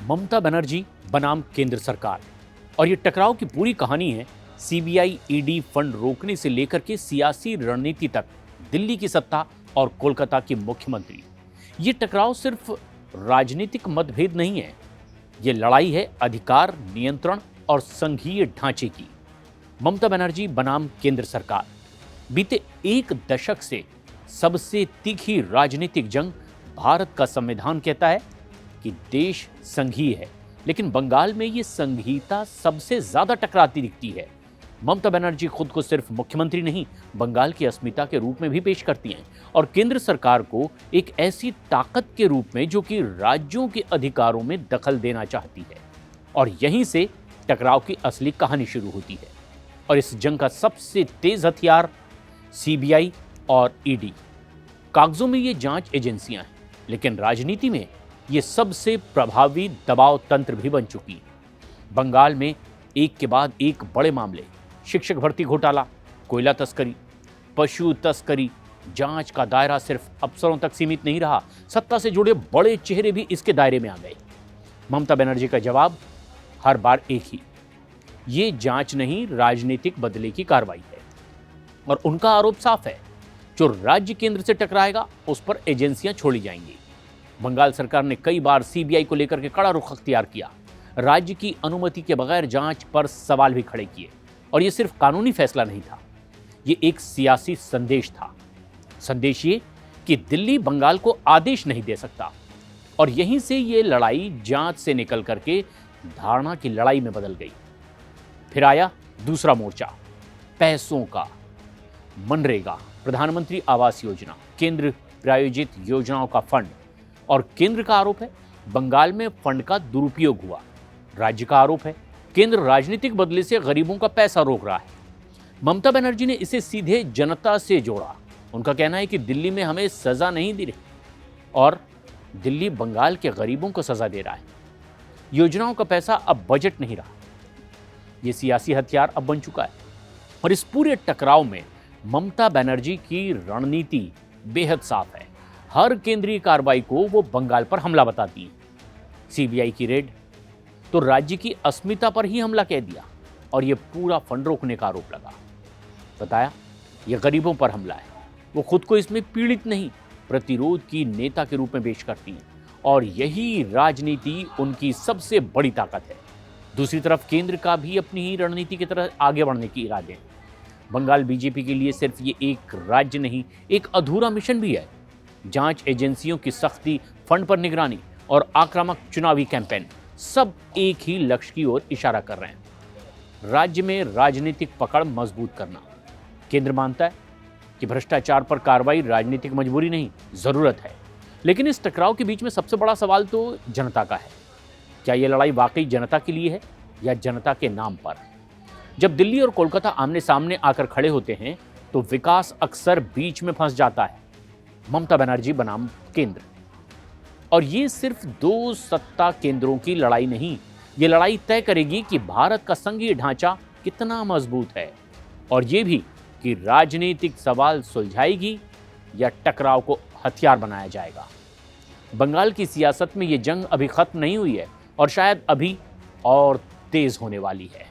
ममता बनर्जी बनाम केंद्र सरकार। और ये टकराव की पूरी कहानी है सीबीआई ईडी फंड रोकने से लेकर के सियासी रणनीति तक, दिल्ली की सत्ता और कोलकाता की मुख्यमंत्री। ये टकराव सिर्फ राजनीतिक मतभेद नहीं है, ये लड़ाई है अधिकार, नियंत्रण और संघीय ढांचे की। ममता बनर्जी बनाम केंद्र सरकार। बीते एक दशक से सबसे तीखी राजनीतिक जंग। भारत का संविधान कहता है कि देश संघीय है, लेकिन बंगाल में ये संघीयता सबसे ज्यादा टकराती दिखती है। ममता बनर्जी खुद को सिर्फ मुख्यमंत्री नहीं, बंगाल की अस्मिता के रूप में भी पेश करती हैं और केंद्र सरकार को एक ऐसी ताकत के रूप में जो कि राज्यों के अधिकारों में दखल देना चाहती है। और यहीं से टकराव की असली कहानी शुरू होती है। और इस जंग का सबसे तेज हथियार सीबीआई और ईडी। कागजों में ये जांच एजेंसियां हैं, लेकिन राजनीति में ये सबसे प्रभावी दबाव तंत्र भी बन चुकी है। बंगाल में एक के बाद एक बड़े मामले, शिक्षक भर्ती घोटाला, कोयला तस्करी, पशु तस्करी। जांच का दायरा सिर्फ अफसरों तक सीमित नहीं रहा, सत्ता से जुड़े बड़े चेहरे भी इसके दायरे में आ गए। ममता बनर्जी का जवाब हर बार एक ही, ये जांच नहीं, राजनीतिक बदले की कार्रवाई है। और उनका आरोप साफ है, जो राज्य केंद्र से टकराएगा उस पर एजेंसियां छोड़ी जाएंगी। बंगाल सरकार ने कई बार सीबीआई को लेकर के कड़ा रुख अख्तियार किया, राज्य की अनुमति के बगैर जांच पर सवाल भी खड़े किए। और यह सिर्फ कानूनी फैसला नहीं था, ये एक सियासी संदेश था। संदेश ये कि दिल्ली बंगाल को आदेश नहीं दे सकता। और यहीं से ये लड़ाई जांच से निकल करके धारणा की लड़ाई में बदल गई। फिर आया दूसरा मोर्चा, पैसों का। मनरेगा, प्रधानमंत्री आवास योजना, केंद्र प्रायोजित योजनाओं का फंड। और केंद्र का आरोप है बंगाल में फंड का दुरुपयोग हुआ। राज्य का आरोप है केंद्र राजनीतिक बदले से गरीबों का पैसा रोक रहा है। ममता बनर्जी ने इसे सीधे जनता से जोड़ा। उनका कहना है कि दिल्ली में हमें सजा नहीं दे रही और दिल्ली बंगाल के गरीबों को सजा दे रहा है। योजनाओं का पैसा अब बजट नहीं रहा, यह सियासी हथियार अब बन चुका है। और इस पूरे टकराव में ममता बनर्जी की रणनीति बेहद साफ है। हर केंद्रीय कार्रवाई को वो बंगाल पर हमला बताती है। सीबीआई की रेड तो राज्य की अस्मिता पर ही हमला कह दिया और ये पूरा फंड रोकने का आरोप लगा। बताया ये गरीबों पर हमला है। वो खुद को इसमें पीड़ित नहीं, प्रतिरोध की नेता के रूप में पेश करती हैं और यही राजनीति उनकी सबसे बड़ी ताकत है। दूसरी तरफ केंद्र का भी अपनी ही रणनीति की तरह आगे बढ़ने की इरादे हैं। बंगाल बीजेपी के लिए सिर्फ ये एक राज्य नहीं, एक अधूरा मिशन भी है। जांच एजेंसियों की सख्ती, फंड पर निगरानी और आक्रामक चुनावी कैंपेन सब एक ही लक्ष्य की ओर इशारा कर रहे हैं, राज्य में राजनीतिक पकड़ मजबूत करना। केंद्र मानता है कि भ्रष्टाचार पर कार्रवाई राजनीतिक मजबूरी नहीं, जरूरत है। लेकिन इस टकराव के बीच में सबसे बड़ा सवाल तो जनता का है। क्या यह लड़ाई वाकई जनता के लिए है या जनता के नाम पर? जब दिल्ली और कोलकाता आमने सामने आकर खड़े होते हैं तो विकास अक्सर बीच में फंस जाता है। ममता बनर्जी बनाम केंद्र। और ये सिर्फ दो सत्ता केंद्रों की लड़ाई नहीं, ये लड़ाई तय करेगी कि भारत का संघीय ढांचा कितना मजबूत है और ये भी कि राजनीतिक सवाल सुलझाएगी या टकराव को हथियार बनाया जाएगा। बंगाल की सियासत में ये जंग अभी खत्म नहीं हुई है और शायद अभी और तेज होने वाली है।